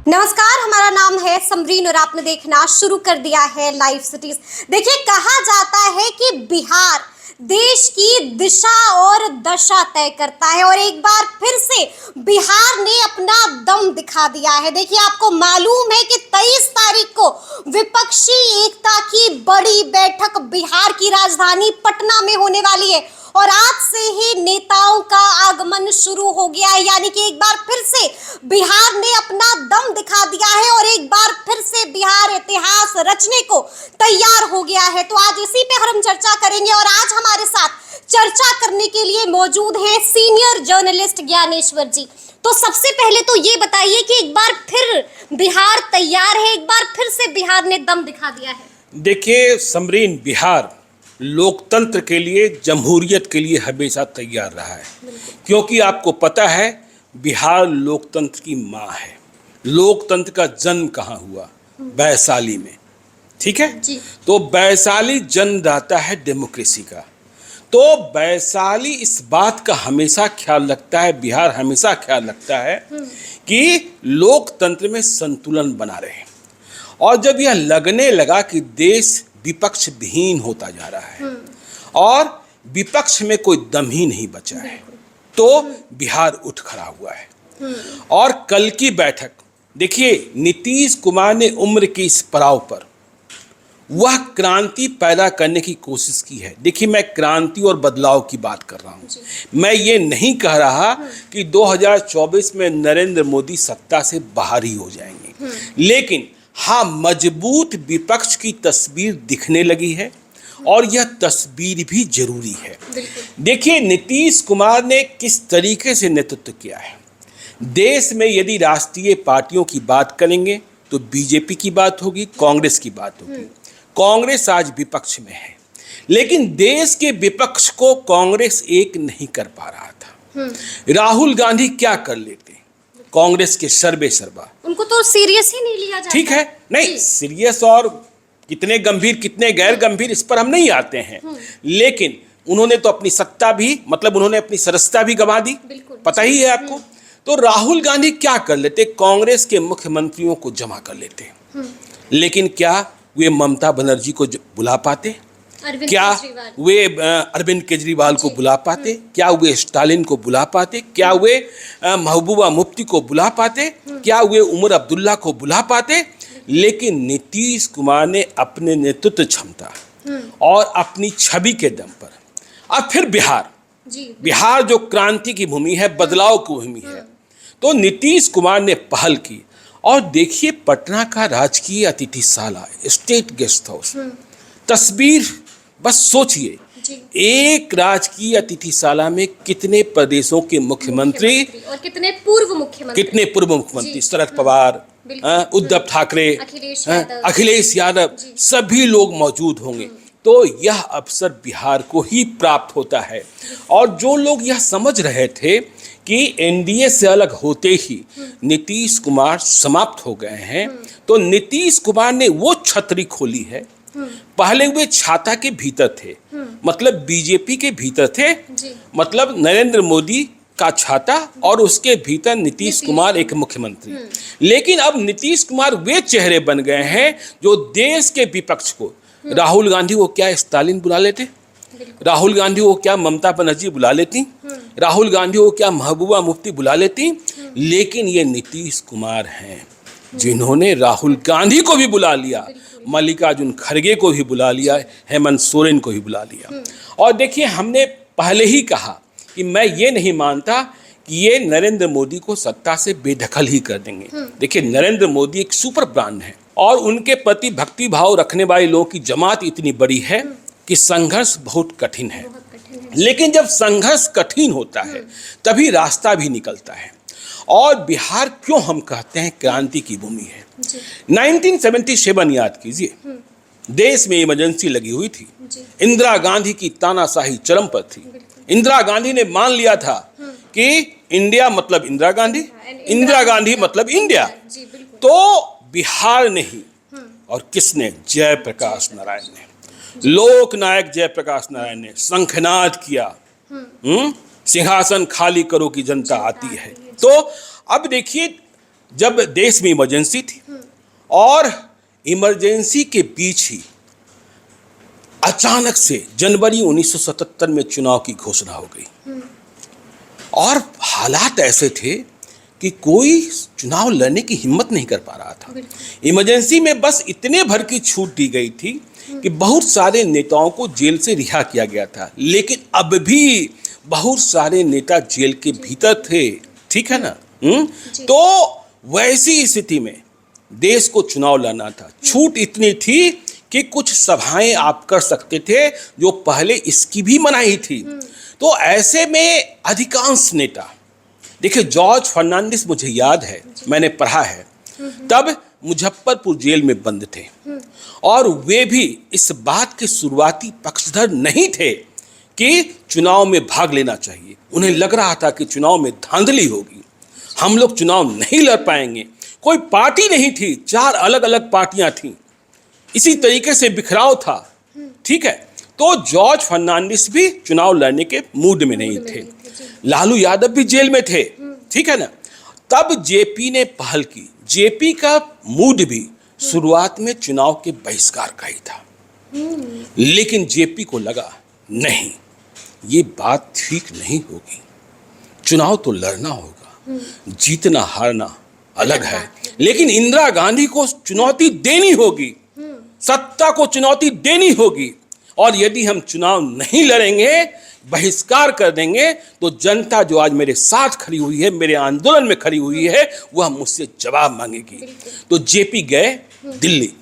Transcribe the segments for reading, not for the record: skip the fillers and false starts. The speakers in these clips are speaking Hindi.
नमस्कार, हमारा नाम है समरीन और आपने देखना शुरू कर दिया है लाइव सिटीज। देखिए, कहा जाता है कि बिहार देश की दिशा और दशा तय करता है और एक बार फिर से बिहार ने अपना दम दिखा दिया है। देखिए, आपको मालूम है कि 23 तारीख को विपक्षी एकता की बड़ी बैठक बिहार की राजधानी पटना में होने वाली है और आज से ही नेताओं का आगमन शुरू हो गया है। यानी कि एक बार फिर से बिहार ने अपना दम दिखा दिया है और एक बार फिर से बिहार इतिहास रचने को तैयार हो गया है। तो आज इसी पे हम चर्चा करेंगे और आज हमारे साथ चर्चा करने के लिए मौजूद हैं सीनियर जर्नलिस्ट ज्ञानेश्वर जी। तो सबसे पहले तो ये बताइए कि एक बार फिर बिहार तैयार है, एक बार फिर से बिहार ने दम दिखा दिया है। देखिए समरीन, बिहार लोकतंत्र के लिए, जमहूरियत के लिए हमेशा तैयार रहा है, क्योंकि आपको पता है बिहार लोकतंत्र की माँ है। लोकतंत्र का जन्म कहाँ हुआ? वैशाली में, ठीक है जी। तो वैशाली जन्मदाता है डेमोक्रेसी का। तो वैशाली इस बात का हमेशा ख्याल रखता है, बिहार हमेशा ख्याल रखता है कि लोकतंत्र में संतुलन बना रहे। और जब यह लगने लगा कि देश विपक्ष विहीन होता जा रहा है और विपक्ष में कोई दम ही नहीं बचा है, तो बिहार उठ खड़ा हुआ है। और कल की बैठक देखिए, नीतीश कुमार ने उम्र के इस पड़ाव पर वह क्रांति पैदा करने की कोशिश की है। देखिए, मैं क्रांति और बदलाव की बात कर रहा हूँ। मैं ये नहीं कह रहा कि 2024 में नरेंद्र मोदी सत्ता से बाहर ही हो जाएंगे, लेकिन हाँ, मजबूत विपक्ष की तस्वीर दिखने लगी है और यह तस्वीर भी जरूरी है। देखिए, नीतीश कुमार ने किस तरीके से नेतृत्व किया है। देश में यदि राष्ट्रीय पार्टियों की बात करेंगे तो बीजेपी की बात होगी, कांग्रेस की बात होगी। कांग्रेस आज विपक्ष में है, लेकिन देश के विपक्ष को कांग्रेस एक नहीं कर पा रहा था। राहुल गांधी क्या कर लेते कांग्रेस के सर्वे सर्वा, उनको तो सीरियस ही नहीं लिया जाता। ठीक है, नहीं सीरियस और कितने गंभीर कितने गैर गंभीर इस पर हम नहीं आते हैं, लेकिन उन्होंने तो अपनी सत्ता भी, मतलब उन्होंने अपनी सदस्यता भी गंवा दी, पता ही है आपको। तो राहुल गांधी क्या कर लेते? कांग्रेस के मुख्यमंत्रियों को जमा कर लेते, लेकिन क्या वे ममता बनर्जी को बुला पाते? क्या वे अरविंद केजरीवाल को बुला पाते? क्या वे स्टालिन को बुला पाते? क्या वे महबूबा मुफ्ती को बुला पाते? क्या वे उमर अब्दुल्ला को बुला पाते? लेकिन नीतीश कुमार ने अपने नेतृत्व क्षमता और अपनी छवि के दम पर, और फिर बिहार जो क्रांति की भूमि है, बदलाव की भूमि है, तो नीतीश कुमार ने पहल की। और देखिए, पटना का राजकीय अतिथिशाला, स्टेट गेस्ट हाउस, तस्वीर बस सोचिए, एक राजकीय अतिथिशाला में कितने प्रदेशों के मुख्यमंत्री और कितने पूर्व मुख्यमंत्री, शरद पवार, उद्धव ठाकरे, अखिलेश यादव, सभी लोग मौजूद होंगे। तो यह अवसर बिहार को ही प्राप्त होता है। और जो लोग यह समझ रहे थे कि एनडीए से अलग होते ही नीतीश कुमार समाप्त हो गए हैं, तो नीतीश कुमार ने वो छतरी खोली है। पहले वे छाता के भीतर थे, मतलब बीजेपी के भीतर थे, मतलब नरेंद्र मोदी का छाता और उसके भीतर नीतीश कुमार एक मुख्यमंत्री। लेकिन अब नीतीश कुमार वे चेहरे बन गए हैं जो देश के विपक्ष को, राहुल गांधी को क्या स्टालिन बुला लेते? राहुल गांधी को क्या ममता बनर्जी बुला लेती? राहुल गांधी को क्या महबूबा मुफ्ती बुला लेती? लेकिन ये नीतीश कुमार हैं जिन्होंने राहुल गांधी को भी बुला लिया, मल्लिकार्जुन खड़गे को भी बुला लिया, हेमंत सोरेन को भी बुला लिया। और देखिए, हमने पहले ही कहा कि मैं ये नहीं मानता कि ये नरेंद्र मोदी को सत्ता से बेदखल ही कर देंगे। देखिए, नरेंद्र मोदी एक सुपर ब्रांड है और उनके प्रति भक्ति भाव रखने वाले लोगों की जमात इतनी बड़ी है कि संघर्ष बहुत कठिन है। लेकिन जब संघर्ष कठिन होता है तभी रास्ता भी निकलता है। और बिहार क्यों हम कहते हैं क्रांति की भूमि है? 1977 याद कीजिए, देश में इमरजेंसी लगी हुई थी, इंदिरा गांधी की तानाशाही चरम पर थी। इंदिरा गांधी ने मान लिया था कि इंडिया मतलब इंदिरा गांधी, इंदिरा गांधी मतलब इंडिया। तो बिहार ने ही, और किसने? जयप्रकाश नारायण ने, लोकनायक जयप्रकाश नारायण ने शंखनाद किया, सिंहासन खाली करो की जनता आती है। तो अब देखिए, जब देश में इमरजेंसी थी और इमरजेंसी के बीच ही अचानक से जनवरी 1977 में चुनाव की घोषणा हो गई और हालात ऐसे थे कि कोई चुनाव लड़ने की हिम्मत नहीं कर पा रहा था। इमरजेंसी में बस इतने भर की छूट दी गई थी कि बहुत सारे नेताओं को जेल से रिहा किया गया था, लेकिन अब भी बहुत सारे नेता जेल के भीतर थे, ठीक है ना। तो वैसी स्थिति में देश को चुनाव लड़ना था। छूट इतनी थी कि कुछ सभाएं आप कर सकते थे जो पहले इसकी भी मनाही थी। तो ऐसे में अधिकांश नेता, देखिए जॉर्ज फर्नांडिस मुझे याद है, मैंने पढ़ा है, तब मुजफ्फरपुर जेल में बंद थे और वे भी इस बात के शुरुआती पक्षधर नहीं थे कि चुनाव में भाग लेना चाहिए। उन्हें लग रहा था कि चुनाव में धांधली होगी, हम लोग चुनाव नहीं लड़ पाएंगे। कोई पार्टी नहीं थी, 4 अलग अलग पार्टियां थीं, इसी तरीके से बिखराव था, ठीक है। तो जॉर्ज फर्नांडिस भी चुनाव लड़ने के मूड में नहीं थे, लालू यादव भी जेल में थे, ठीक है ना। तब जेपी ने पहल की। जेपी का मूड भी शुरुआत में चुनाव के बहिष्कार का ही था, लेकिन जेपी को लगा नहीं, ये बात ठीक नहीं होगी, चुनाव तो लड़ना होगा, जीतना हारना अलग है, लेकिन इंदिरा गांधी को चुनौती देनी होगी, सत्ता को चुनौती देनी होगी, और यदि हम चुनाव नहीं लड़ेंगे, बहिष्कार कर देंगे, तो जनता जो आज मेरे साथ खड़ी हुई है, मेरे आंदोलन में खड़ी हुई है, वह मुझसे जवाब मांगेगी। तो जेपी गए दिल्ली,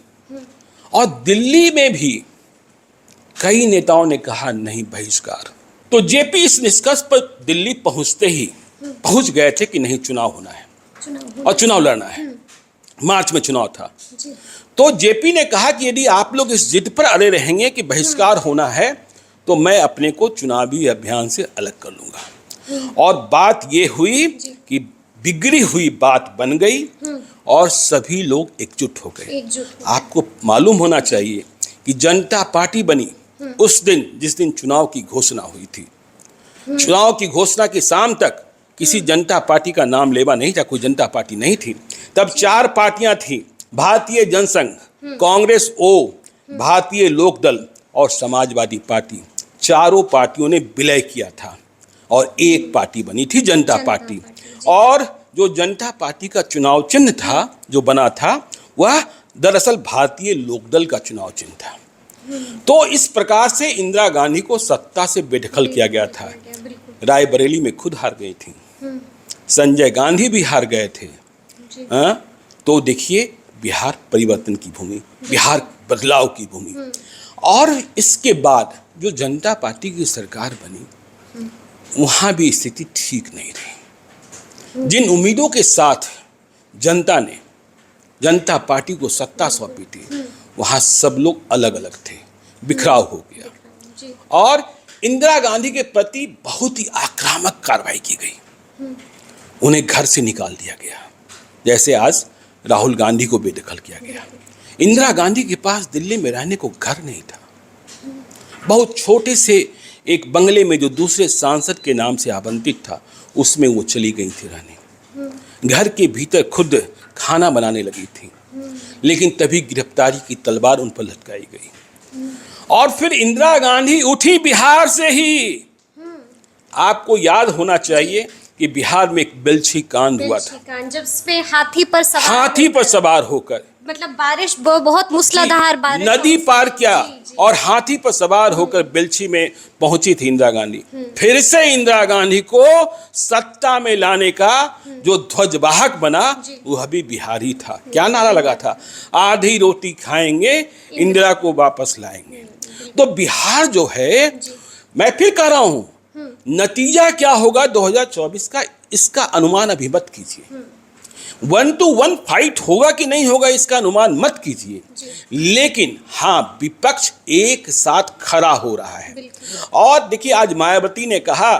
और दिल्ली में भी कई नेताओं ने कहा नहीं बहिष्कार। तो जेपी इस निष्कर्ष पर दिल्ली पहुंचते ही पहुंच गए थे कि नहीं, चुनाव होना है और चुनाव लड़ना है। मार्च में चुनाव था। तो जेपी ने कहा कि यदि आप लोग इस जिद पर अड़े रहेंगे कि बहिष्कार होना है, तो मैं अपने को चुनावी अभियान से अलग कर लूंगा। और बात ये हुई कि बिगड़ी हुई बात बन गई और सभी लोग एकजुट हो गए। आपको मालूम होना चाहिए कि जनता पार्टी बनी उस दिन जिस दिन चुनाव की घोषणा हुई थी। चुनाव की घोषणा की शाम तक किसी जनता पार्टी का नाम लेवा नहीं था, कोई जनता पार्टी नहीं थी। तब 4 पार्टियां थी, भारतीय जनसंघ, कांग्रेस ओ, भारतीय लोकदल और समाजवादी पार्टी। चारों पार्टियों ने विलय किया था और एक पार्टी बनी थी जनता पार्टी। और जो जनता पार्टी का चुनाव चिन्ह था जो बना था, वह दरअसल भारतीय लोकदल का चुनाव चिन्ह था। तो इस प्रकार से इंदिरा गांधी को सत्ता से बेदखल किया गया था। रायबरेली में खुद हार गई थी, संजय गांधी भी हार गए थे। तो देखिए, बिहार परिवर्तन की भूमि, बिहार बदलाव की भूमि। और इसके बाद जो जनता पार्टी की सरकार बनी, वहाँ भी स्थिति ठीक नहीं रही। जिन उम्मीदों के साथ जनता ने जनता पार्टी को सत्ता सौंपी थी, वहाँ सब लोग अलग अलग थे, बिखराव हो गया। और इंदिरा गांधी के प्रति बहुत ही आक्रामक कार्रवाई की गई। उन्हें घर से निकाल दिया गया, जैसे आज राहुल गांधी को बेदखल किया गया। इंदिरा गांधी के पास दिल्ली में रहने को घर नहीं था। बहुत छोटे से एक बंगले में जो दूसरे सांसद के नाम से आवंटित था, उसमें वो चली गई थी रहने। घर के भीतर खुद खाना बनाने लगी थी, लेकिन तभी गिरफ्तारी की तलवार उन पर लटकाई गई। और फिर इंदिरा गांधी उठी बिहार से ही। आपको याद होना चाहिए कि बिहार में एक बेलछी कांड हुआ था, जब उसपे हाथी पर सवार होकर मतलब बारिश बहुत मूसलाधार बारिश, नदी पार किया और हाथी पर सवार होकर बेलछी में पहुंची थी इंदिरा गांधी। फिर से इंदिरा गांधी को सत्ता में लाने का जो ध्वजवाहक बना, वह भी बिहारी था। क्या नारा लगा था? आधी रोटी खाएंगे, इंदिरा को वापस लाएंगे। तो बिहार जो है, मैं फिर कह रहा हूं, नतीजा क्या होगा 2024 का, इसका अनुमान अभी मत कीजिए। 1 to 1 फाइट होगा कि नहीं होगा, इसका अनुमान मत कीजिए। लेकिन हाँ, विपक्ष एक साथ खड़ा हो रहा है। और देखिए, आज मायावती ने कहा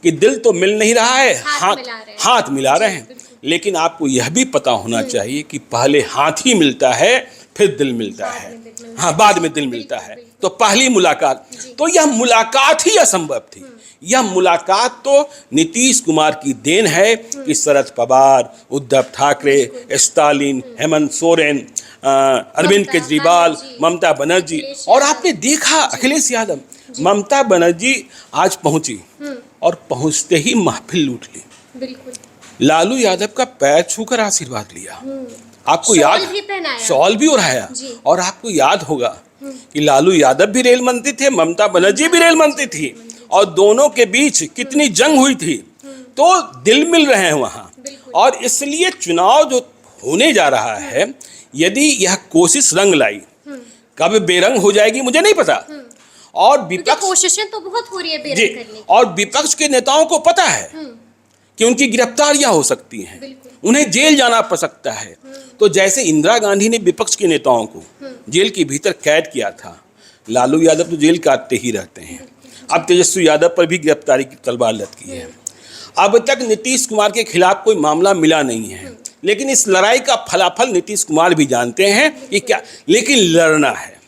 कि दिल तो मिल नहीं रहा है, हाथ मिला रहे हैं। लेकिन आपको यह भी पता होना चाहिए कि पहले हाथ ही मिलता है, फिर दिल मिलता है। हाँ, बाद में दिल मिलता है। तो पहली मुलाकात, तो यह मुलाकात ही असंभव थी। यह मुलाकात तो नीतीश कुमार की देन है कि शरद पवार, उद्धव ठाकरे, स्टालिन, हेमंत सोरेन, अरविंद केजरीवाल, ममता बनर्जी, और आपने देखा अखिलेश यादव, ममता बनर्जी आज पहुंची और पहुंचते ही महफिल लूट ली। बिल्कुल। लालू यादव का पैर छूकर आशीर्वाद लिया। आपको शॉल याद, भी पहनाया, शॉल भी ओढ़ाया, और आपको याद होगा कि लालू यादव भी रेल मंत्री थे, ममता बनर्जी भी रेल मंत्री थी, और दोनों के बीच कितनी जंग हुई थी। तो दिल मिल रहे हैं वहां, और इसलिए चुनाव जो होने जा रहा है, यदि यह कोशिश रंग लाई, कब बेरंग हो जाएगी मुझे नहीं पता। और विपक्ष, कोशिशें तो बहुत हो रही है बेरंग करने की। और विपक्ष के नेताओं को पता है कि उनकी गिरफ्तारियां हो सकती हैं, उन्हें जेल जाना पड़ सकता है। तो जैसे इंदिरा गांधी ने विपक्ष के नेताओं को जेल के भीतर कैद किया था, लालू यादव तो जेल काटते ही रहते हैं। अब तेजस्वी यादव पर भी गिरफ्तारी की तलवार लटकी है। अब तक नीतीश कुमार के खिलाफ कोई मामला मिला नहीं है, लेकिन इस लड़ाई का फलाफल नीतीश कुमार भी जानते हैं कि क्या, लेकिन लड़ना है।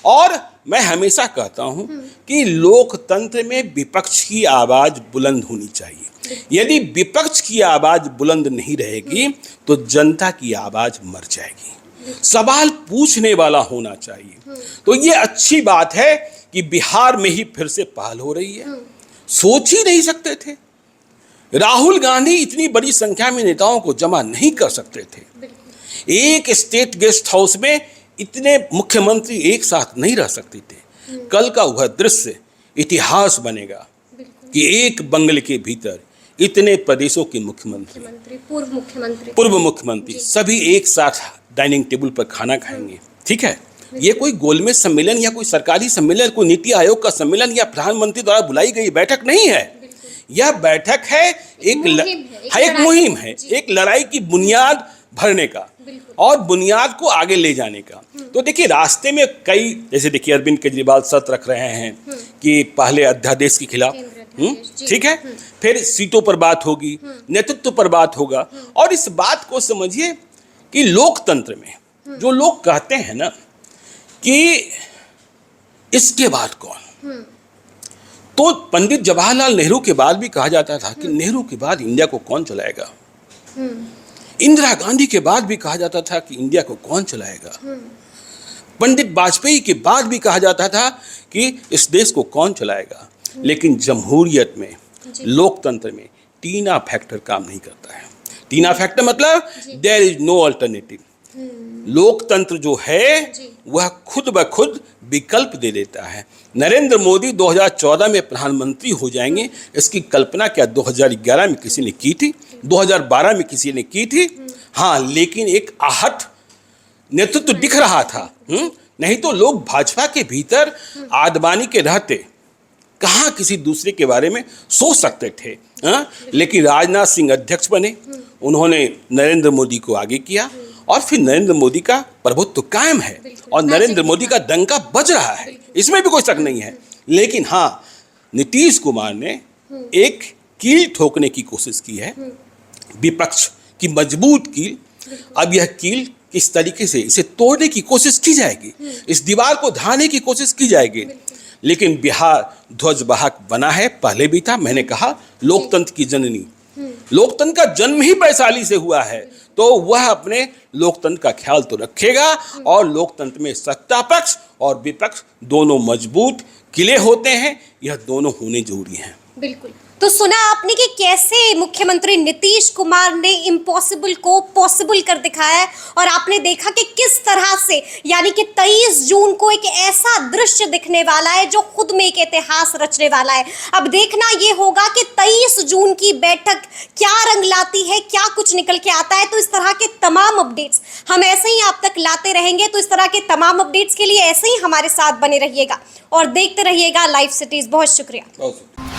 और मैं हमेशा कहता हूं कि लोकतंत्र में विपक्ष की आवाज बुलंद होनी चाहिए। यदि विपक्ष की आवाज बुलंद नहीं रहेगी तो जनता की आवाज मर जाएगी। सवाल पूछने वाला होना चाहिए। तो ये अच्छी बात है कि बिहार में ही फिर से पहल हो रही है। सोच ही नहीं सकते थे, राहुल गांधी इतनी बड़ी संख्या में नेताओं को जमा नहीं कर सकते थे। एक स्टेट गेस्ट हाउस में इतने मुख्यमंत्री एक साथ नहीं रह सकते थे। कल का वह दृश्य इतिहास बनेगा कि एक बंगले के भीतर इतने प्रदेशों के मुख्यमंत्री, पूर्व मुख्यमंत्री सभी एक साथ डाइनिंग टेबल पर खाना खाएंगे। ठीक है, ये कोई गोलमेज सम्मेलन या कोई सरकारी सम्मेलन, कोई नीति आयोग का सम्मेलन या प्रधानमंत्री द्वारा बुलाई गई बैठक नहीं है। यह बैठक है एक मुहिम है, एक लड़ाई की बुनियाद भरने का और बुनियाद को आगे ले जाने का। तो देखिए रास्ते में कई, जैसे देखिए अरविंद केजरीवाल शर्त रख रहे हैं कि पहले अध्यादेश के खिलाफ, ठीक है, फिर सीटों पर बात होगी, नेतृत्व पर बात होगा। और इस बात को समझिए कि लोकतंत्र में जो लोग कहते हैं ना कि इसके बाद कौन, तो पंडित जवाहरलाल नेहरू के बाद भी कहा जाता था कि नेहरू के बाद इंडिया को कौन चलाएगा। इंदिरा गांधी के बाद भी कहा जाता था कि इंडिया को कौन चलाएगा। पंडित वाजपेयी के बाद भी कहा जाता था कि इस देश को कौन चलाएगा। लेकिन जमहूरियत में, लोकतंत्र में टीना फैक्टर काम नहीं करता है। टीना फैक्टर मतलब देयर इज नो अल्टरनेटिव। लोकतंत्र जो है वह खुद ब खुद विकल्प दे देता है। नरेंद्र मोदी 2014 में प्रधानमंत्री हो जाएंगे, इसकी कल्पना क्या 2011 में किसी ने की थी, 2012 में किसी ने की थी? हाँ, लेकिन एक आहट नेतृत्व दिख रहा था। नहीं तो लोग भाजपा के भीतर आडवाणी के रहते कहाँ किसी दूसरे के बारे में सोच सकते थे। लेकिन राजनाथ सिंह अध्यक्ष बने, उन्होंने नरेंद्र मोदी को आगे किया और फिर नरेंद्र मोदी का प्रभुत्व कायम है और नरेंद्र मोदी का डंका बज रहा है, इसमें भी कोई शक नहीं है। लेकिन हाँ, नीतीश कुमार ने एक कील ठोकने की कोशिश की है, विपक्ष की मजबूत कील। अब यह कील किस तरीके से इसे तोड़ने की कोशिश की जाएगी, इस दीवार को ढाने की कोशिश की जाएगी। लेकिन बिहार ध्वजवाहक बना है, पहले भी था। मैंने कहा लोकतंत्र की जननी, लोकतंत्र का जन्म ही वैशाली से हुआ है, तो वह अपने लोकतंत्र का ख्याल तो रखेगा। और लोकतंत्र में सत्ता पक्ष और विपक्ष दोनों मजबूत किले होते हैं, यह दोनों होने जरूरी हैं। बिल्कुल। तो सुना आपने कि कैसे मुख्यमंत्री नीतीश कुमार ने इम्पॉसिबल को पॉसिबल कर दिखाया है, और आपने देखा कि किस तरह से, यानी कि 23 जून को एक ऐसा दृश्य दिखने वाला है जो खुद में एक इतिहास रचने वाला है। अब देखना ये होगा कि 23 जून की बैठक क्या रंग लाती है, क्या कुछ निकल के आता है। तो इस तरह के तमाम अपडेट्स हम ऐसे ही आप तक लाते रहेंगे। तो इस तरह के तमाम अपडेट्स के लिए ऐसे ही हमारे साथ बने रहिएगा और देखते रहिएगा लाइव सिटीज। बहुत शुक्रिया।